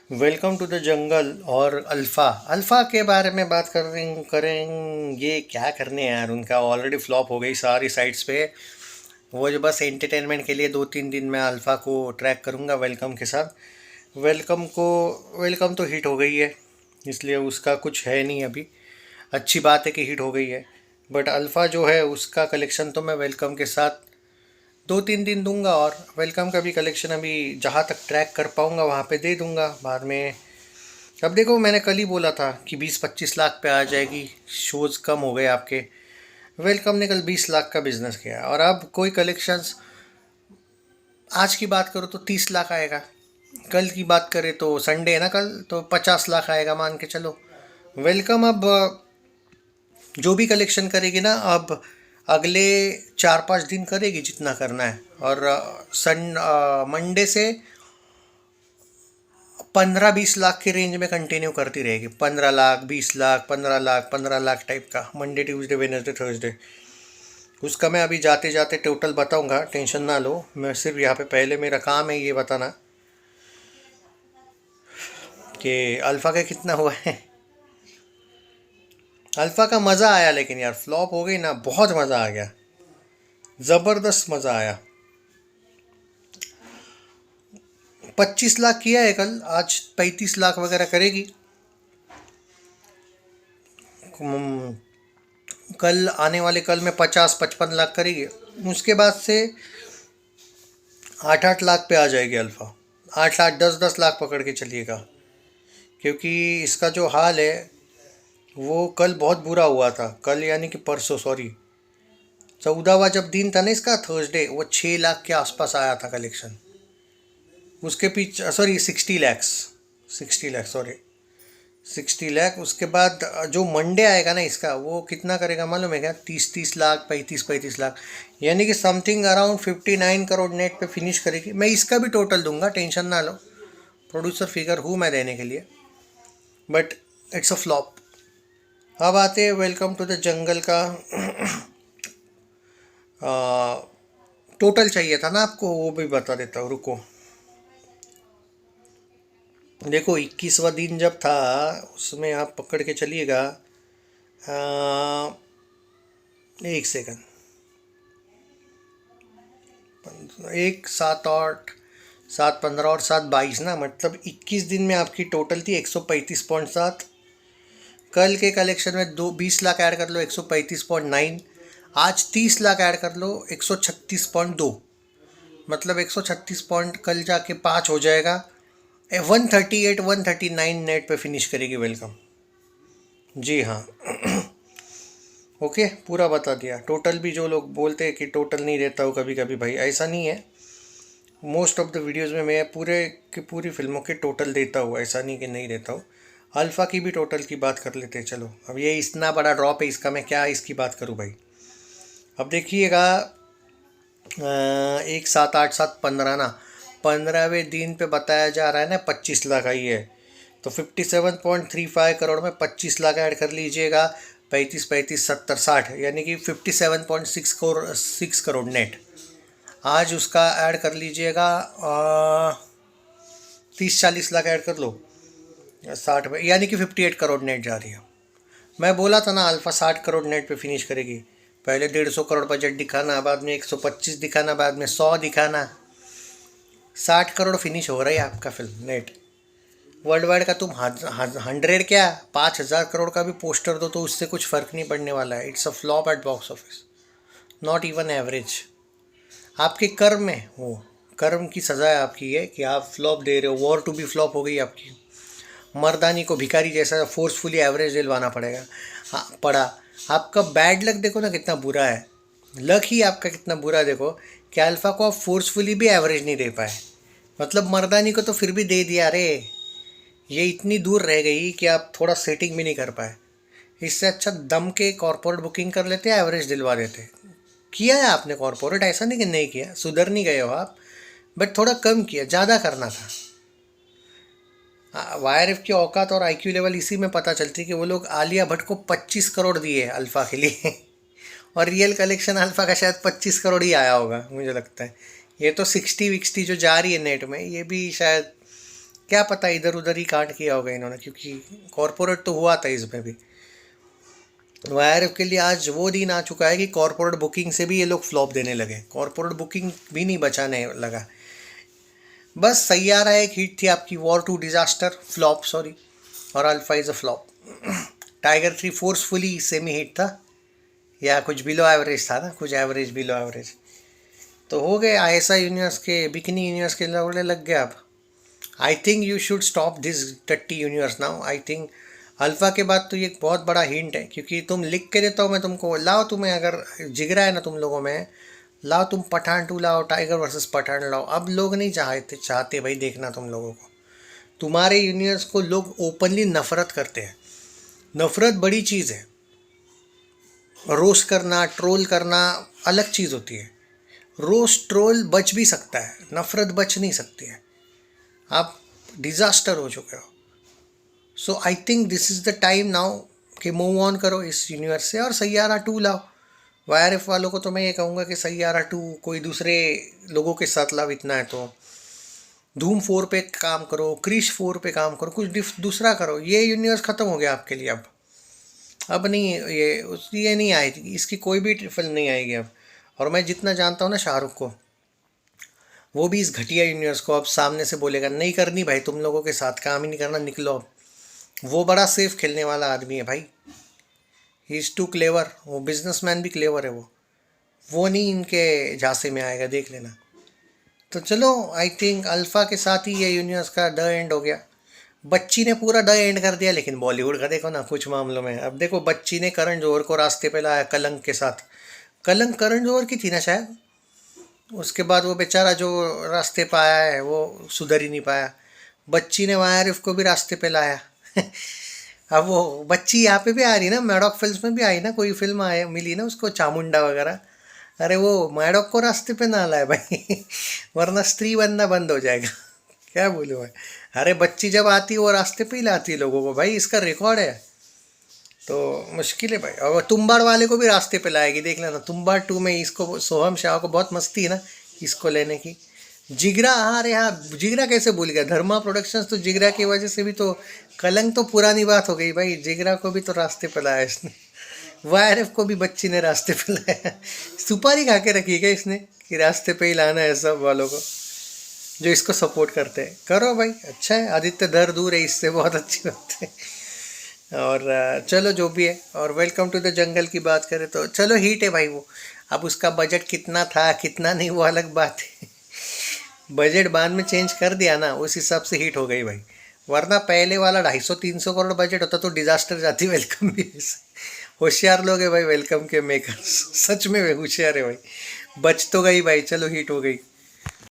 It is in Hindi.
वेलकम टू द जंगल और अल्फ़ा अल्फ़ा के बारे में बात करेंगे। क्या करने यार, उनका ऑलरेडी फ्लॉप हो गई सारी साइट्स पे। वो जो बस एंटरटेनमेंट के लिए 2-3 दिन में अल्फ़ा को ट्रैक करूँगा वेलकम के साथ। वेलकम तो हिट हो गई है, इसलिए उसका कुछ है नहीं अभी। अच्छी बात है कि हिट हो गई है, बट अल्फ़ा जो है उसका कलेक्शन तो मैं वेलकम के साथ 2-3 दिन दूंगा, और वेलकम का भी कलेक्शन अभी जहाँ तक ट्रैक कर पाऊंगा वहाँ पे दे दूंगा बाद में। अब देखो, मैंने कल ही बोला था कि 20-25 लाख पे आ जाएगी। शोज़ कम हो गए आपके। वेलकम ने कल 20 लाख का बिजनेस किया, और अब कोई कलेक्शंस आज की बात करो तो 30 लाख आएगा। कल की बात करें तो संडे है ना, कल तो 50 लाख आएगा मान के चलो। वेलकम अब जो भी कलेक्शन करेगी ना, अब अगले 4-5 दिन करेगी जितना करना है, और मंडे से 15-20 लाख की रेंज में कंटिन्यू करती रहेगी। 15 लाख, 20 लाख, 15 लाख, 15 लाख टाइप का, मंडे ट्यूसडे वेडनेसडे थर्सडे। उसका मैं अभी जाते जाते टोटल बताऊंगा, टेंशन ना लो। मैं सिर्फ यहाँ पे पहले मेरा काम है ये बताना कि अल्फ़ा का कितना हुआ है। अल्फ़ा का मज़ा आया, लेकिन यार फ्लॉप हो गई ना, बहुत मज़ा आ गया, ज़बरदस्त मज़ा आया। 25 लाख किया है कल, आज 35 लाख वगैरह करेगी। कल आने वाले कल में 50-55 लाख करेगी। उसके बाद से 8-8 लाख पे आ जाएगी अल्फ़ा। 8 लाख, 10-10 लाख पकड़ के चलिएगा, क्योंकि इसका जो हाल है वो कल बहुत बुरा हुआ था। कल यानी कि परसों, सॉरी, 14वां जब दिन था ना इसका, थर्सडे, वो 6 लाख के आसपास आया था कलेक्शन। उसके पीछे, सॉरी, 60 लैक्स, 60 लाख, सॉरी, 60 लाख। उसके बाद जो मंडे आएगा ना इसका, वो कितना करेगा मालूम है क्या? 30-30 लाख, 35-35 लाख, यानी कि समथिंग अराउंड 59 करोड़ नेट पे फिनिश करेगी। मैं इसका भी टोटल दूंगा, टेंशन ना लो। प्रोड्यूसर फिगर हूँ मैं देने के लिए, बट इट्स अ फ्लॉप। अब आते हैं वेलकम टू द जंगल का। टोटल चाहिए था ना आपको, वो भी बता देता हूँ, रुको। देखो, 21वां दिन जब था उसमें आप पकड़ के चलिएगा। एक सेकंड। एक 7, 8, 7, 15 और 7, 22 ना, मतलब 21 दिन में आपकी टोटल थी 135.7। कल के कलेक्शन में 20 लाख ऐड कर लो, 135.9। आज 30 लाख ऐड कर लो, 136.2। मतलब 136 पॉइंट कल जाके 5 हो जाएगा। 138, 139 नेट पे फिनिश करेगी वेलकम। जी हाँ। ओके, पूरा बता दिया। टोटल भी जो लोग बोलते हैं कि टोटल नहीं देता हूँ कभी कभी, भाई ऐसा नहीं है। मोस्ट ऑफ द वीडियोस में मैं पूरे की पूरी फिल्मों के टोटल देता हूँ, ऐसा नहीं कि नहीं देता हूँ। अल्फ़ा की भी टोटल की बात कर लेते हैं चलो। अब ये इतना बड़ा ड्रॉप है इसका, मैं क्या इसकी बात करूँ भाई। अब देखिएगा, 1, 7, 8, 7, 15 ना, 15वें दिन पे बताया जा रहा है ना 25 लाख आई है। तो 57.35 करोड़ में 25 लाख ऐड कर लीजिएगा। 35, 35, 70, 60, यानी कि 57.6 करोड़ नेट। आज उसका ऐड कर लीजिएगा। 30-40 लाख ऐड कर लो 60 में, यानी कि 58 करोड़ नेट जा रही है। मैं बोला था ना अल्फ़ा 60 करोड़ नेट पे फिनिश करेगी। पहले 150 करोड़ बजट दिखाना, बाद में 125 दिखाना, बाद में 100 दिखाना। 60 करोड़ फिनिश हो रहा है आपका फिल्म नेट। वर्ल्ड वाइड का तुम 100 क्या, 5,000 करोड़ का भी पोस्टर दो तो उससे कुछ फ़र्क नहीं पड़ने वाला है। It's a flop at box office, not even average. आपके कर्म है वो, कर्म की सज़ा है आपकी ये कि आप फ्लॉप दे रहे हो। वॉर टू बी फ्लॉप हो गई आपकी। मर्दानी को भिखारी जैसा फोर्सफुली एवरेज दिलवाना पड़ेगा। हाँ, पड़ा। आपका बैड लक देखो ना कितना बुरा है। लक ही आपका कितना बुरा है देखो, कि अल्फ़ा को आप फोर्सफुली भी एवरेज नहीं दे पाए। मतलब मर्दानी को तो फिर भी दे दिया रे। ये इतनी दूर रह गई कि आप थोड़ा सेटिंग भी नहीं कर पाए। इससे अच्छा दम के कॉर्पोरेट बुकिंग कर लेते, एवरेज दिलवा देते। किया है आपने कॉर्पोरेट, ऐसा नहीं कि नहीं किया, सुधर नहीं गए हो आप, बट थोड़ा कम किया, ज़्यादा करना था। वाईआरएफ की औकात और आईक्यू लेवल इसी में पता चलती है कि वो लोग आलिया भट्ट को 25 करोड़ दिए अल्फ़ा के लिए। और रियल कलेक्शन अल्फ़ा का शायद 25 करोड़ ही आया होगा मुझे लगता है। ये तो 60 विक्सटी जो जा रही है नेट में, ये भी शायद क्या पता इधर उधर ही कांड किया होगा इन्होंने, क्योंकि कॉरपोरेट तो हुआ था इसमें भी। वाईआरएफ के लिए आज वो दिन आ चुका है कि कॉरपोरेट बुकिंग से भी ये लोग फ्लॉप देने लगे, कॉरपोरेट बुकिंग भी नहीं बचाने लगा। बस सैयारा एक हिट थी आपकी, War two disaster flop, sorry, और Alpha is a flop. Tiger 3 forcefully semi hit था, या कुछ बिलो एवरेज था ना, कुछ एवरेज बिलो एवरेज। तो हो गए आईएसआई यूनिवर्स के, बिकनी यूनिवर्स के लौड़े लग गए। अब I think you should stop this टट्टी universe now. I think Alpha के बाद तो ये एक बहुत बड़ा हिंट है, क्योंकि तुम लिख के देता हो मैं तुमको, लाओ तुम्हें अगर जिगरा है ना तुम लोगों में, लाओ तुम पठान 2 लाओ, टाइगर वर्सेस पठान लाओ। अब लोग नहीं चाहते भाई देखना तुम लोगों को, तुम्हारे यूनिवर्स को लोग ओपनली नफरत करते हैं। नफरत बड़ी चीज़ है, रोस्ट करना, ट्रोल करना अलग चीज़ होती है। रोस्ट ट्रोल बच भी सकता है, नफरत बच नहीं सकती है। आप डिज़ास्टर हो चुके हो। So I think this is the time now कि मूव ऑन करो इस यूनिवर्स से और सैयारा 2 लाओ। वाईआरएफ वालों को तो मैं ये कहूँगा कि सैयारा 2 कोई दूसरे लोगों के साथ लाओ, इतना है तो धूम 4 पे काम करो, क्रिश 4 पे काम करो, कुछ दूसरा करो। ये यूनिवर्स ख़त्म हो गया आपके लिए अब नहीं, ये नहीं आएगी, इसकी कोई भी फिल्म नहीं आएगी अब। और मैं जितना जानता हूँ ना शाहरुख को, वो भी इस घटिया यूनिवर्स को अब सामने से बोलेगा नहीं करनी भाई, तुम लोगों के साथ काम ही नहीं करना, निकलो अब। वो बड़ा सेफ खेलने वाला आदमी है भाई, ही इज़ टू क्लेवर। वो बिजनेसमैन भी क्लेवर है वो नहीं इनके झांसे में आएगा, देख लेना। तो चलो आई थिंक अल्फ़ा के साथ ही ये यूनिवर्स का द एंड हो गया। बच्ची ने पूरा द एंड कर दिया, लेकिन बॉलीवुड का देखो ना कुछ मामलों में। अब देखो बच्ची ने करण जौहर को रास्ते पे लाया कलंक के साथ। कलंक करण जौहर की थी ना शायद, उसके बाद वो बेचारा जो रास्ते पे आया है वो सुधर ही नहीं पाया। बच्ची ने वाईआरएफ को भी रास्ते पे लाया। अब वो बच्ची यहाँ पे भी आ रही ना, मैडॉक फिल्म में भी आई ना, कोई फिल्म आए मिली ना उसको, चामुंडा वगैरह। अरे वो मैडॉक को रास्ते पे ना लाए भाई, वरना स्त्री बनना बंद हो जाएगा। क्या बोलूँ मैं। अरे बच्ची जब आती है वो रास्ते पे ही लाती है लोगों को भाई, इसका रिकॉर्ड है। तो मुश्किल है भाई। और तुम्बाड़ वाले को भी रास्ते पे लाएगी, देख लेना। तुम्बाड़ 2 में इसको, सोहम शाह को बहुत मस्ती है ना इसको लेने की। जिगरा, हाँ अरे हाँ, जिगरा कैसे भूल गया, धर्मा प्रोडक्शंस तो जिगरा की वजह से भी तो, कलंक तो पुरानी बात हो गई भाई, जिगरा को भी तो रास्ते पे लाया इसने। वाईआरएफ को भी बच्ची ने रास्ते पे लाया। सुपारी खा के रखी क्या इसने कि रास्ते पे ही लाना है सब वालों को जो इसको सपोर्ट करते हैं। करो भाई, अच्छा है, आदित्य दर दूर है इससे, बहुत अच्छी बात है। और चलो जो भी है। और वेलकम टू द जंगल की बात करें तो चलो हिट है भाई वो। अब उसका बजट कितना था कितना नहीं वो अलग बात है। बजट बाद में चेंज कर दिया ना, उस हिसाब से हिट हो गई भाई। वरना पहले वाला 250-300 करोड़ बजट होता तो डिजास्टर जाती। वेलकम भी होशियार लोग है भाई वेलकम के मेकर्स, सच में होशियार है भाई। बच तो गई भाई, चलो हिट हो गई।